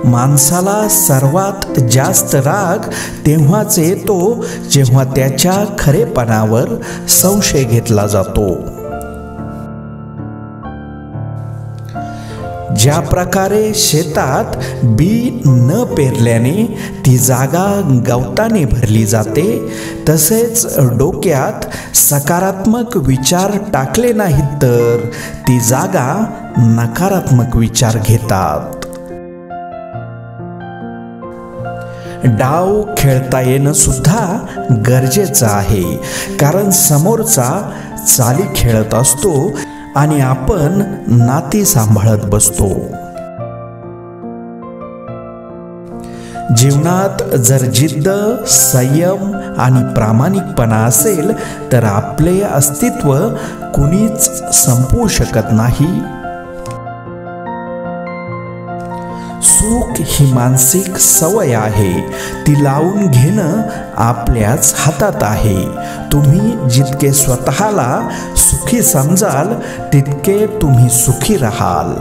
माणसाला सर्वात जास्त राग तेव्हाच येतो जेव्हा त्याच्या खरेपणावर संशय घेतला जातो. ज्या प्रकारे शेतात बी न पेरल्याने ती जागा गवताने भरली जाते, तसेच डोक्यात सकारात्मक विचार टाकले नाहीत तर ती जागा नकारात्मक विचार घेतात. डाव खेळता येणं सुद्धा गरजेचं आहे, कारण समोरचा चाली खेळत असतो आणि आपण नाती सांभाळत बसतो. जीवनात जर जिद्द, संयम आणि प्रामाणिकपणा असेल तर आपले अस्तित्व कुणीच संपवू शकत नाही. सुख ही मानसिक सवय आहे, ती लावून घेणं आपल्याच हातात आहे. तुम्ही जितके स्वतःला सुखी समजाल तितके तुम्ही सुखी राहाल.